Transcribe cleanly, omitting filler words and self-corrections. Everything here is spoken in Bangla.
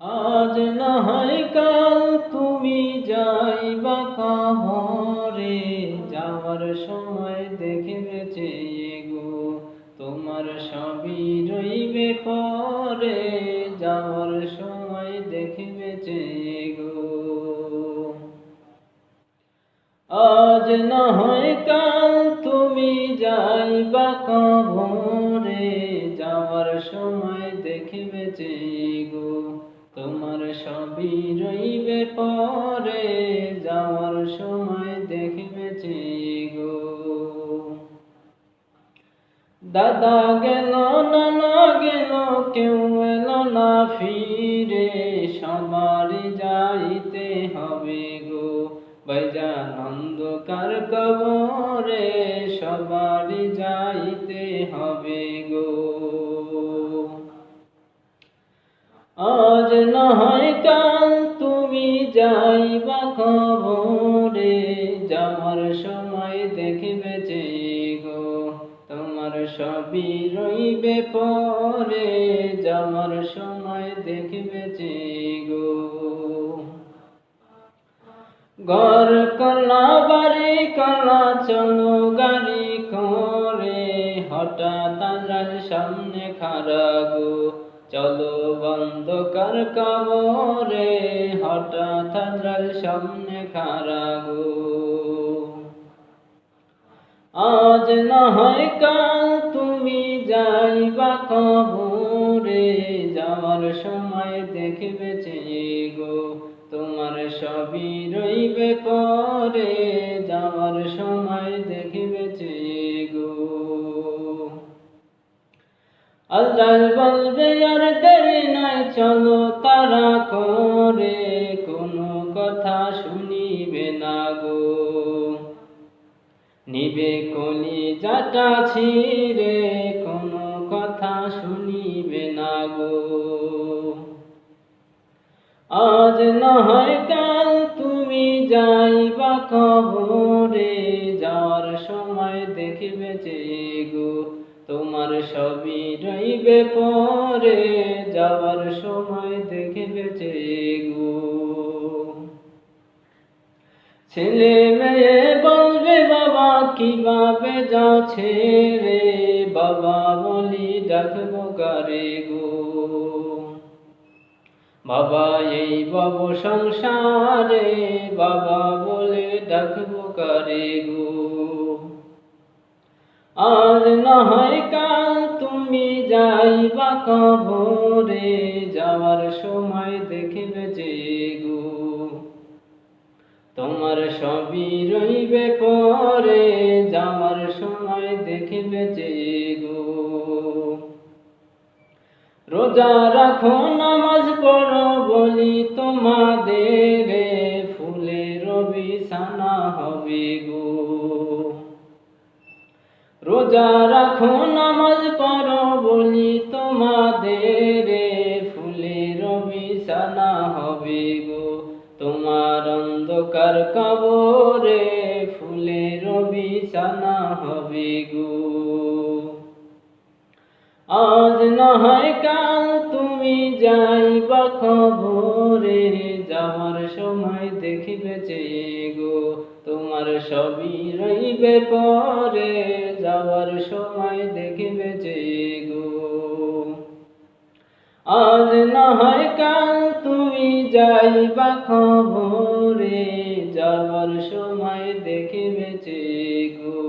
আজ না হয় কাল তুমি যাইবা কবরে, যাওয়ার সময় দেখিবে চেয়ে গো, তোমার সবই রইবে পরে, যাওয়ার সময় দেখিবে চেয়ে গো। আজ না হয় কাল তুমি যাইবা কবরে, যাওয়ার সময় দেখিবে চেয়ে গো, তোমার সবই রইবে পরে, যাওয়ার সময় দেখিবে চেয়ে গো। দাদা গেল নানা গেল কেউ এলো না ফিরে, সবারই যাইতে হবে গো, ভাইজান অন্ধকার কবরে, সবারই যাইতে হবে গো। আজ না হয় কাল তুমি যাইবা কবরে, যাওয়ার সময় দেখিবে চেয়ে গো, তোমার সবই রইবে পরে, যাওয়ার সময় দেখিবে চেয়ে গো। ঘর কলা বাড়ি কলা চলো গাড়ি করে, হঠাৎ আজরাইল সামনে খাড়া গো, চলো অন্ধকার কবরে, হঠাৎ আজরাইল সামনে খাড়া গো। আজ না হয় কাল তুমি যাইবা কবরে, যাওয়ার সময় দেখিবে চেয়ে গো, তোমার সবই রইবে পরে, যাওয়ার সময় দেখিবে চেয়ে গো। আজরাইল বলবে আর দেরি নাই চলো তাড়া করে, কোনো কথা শুনিবে না গো, নিবে কলিজাটা ছিঁড়ে, কোনো কথা শুনিবে না গো। আজ না হয় কাল তুমি যাইবা কবরে, যাওয়ার সময় দেখিবে চেয়ে গো, তোমার সবই রইবে পরে, যাওয়ার সময় দেখিবে চেয়ে গো। ছেলে মেয়ে বলবে বাবা কিভাবে যাও ছেড়ে, বাবা বলি ডাকবো কারে গো, বাবা এই ভব সংসারে, বাবা বলে ডাকবো কারে গো। আজ না হয় কাল তুমি যাইবা কবরে, যাওয়ার সময় দেখিবে চেয়ে গো, তোমার সবই রইবে পরে, যাওয়ার সময় দেখিবে চেয়ে গো। রোজা রাখো নামাজ পড়ো বলি তোমাদের, ফুলের বিছানা হবে গো। রোজা রাখো নামাজ পড়ো বলি তোমাদের, ফুলের বিছানা হবে গো, তোমার অন্ধকার কবরে, ফুলের বিছানা হবে গো। আজ না হয় কাল তুমি যাইবা কবরে, যাওয়ার সময় দেখিবে চেয়ে গো, তোমার সবই রইবে পরে, যাওয়ার সময় দেখিবে চেয়ে গো। আজ না হয় কাল তুমি যাইবা কবরে, যাওয়ার সময় দেখিবে চেয়ে গো,